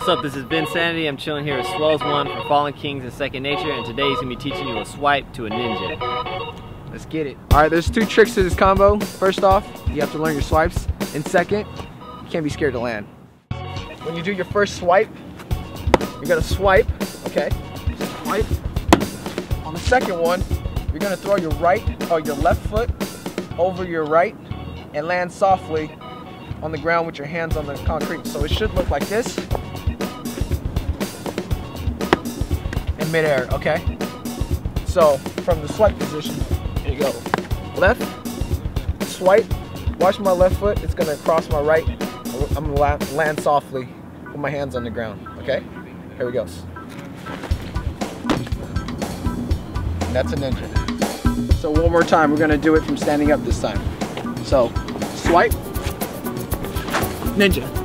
What's up, this is VincaniTV. I'm chilling here with Swellz 1 for Fallen Kings and Second Nature, and today he's going to be teaching you a swipe to a ninja. Let's get it. Alright, there's two tricks to this combo. First off, you have to learn your swipes. And second, you can't be scared to land. When you do your first swipe, you're going to swipe, okay? Swipe. On the second one, you're going to throw your your left foot over your right and land softly on the ground with your hands on the concrete. So it should look like this in midair, okay? So from the swipe position, here you go. Left, swipe, watch my left foot, it's gonna cross my right. I'm gonna land softly with my hands on the ground, okay? Here we go. And that's a ninja. So one more time, we're gonna do it from standing up this time. So, swipe, ninja.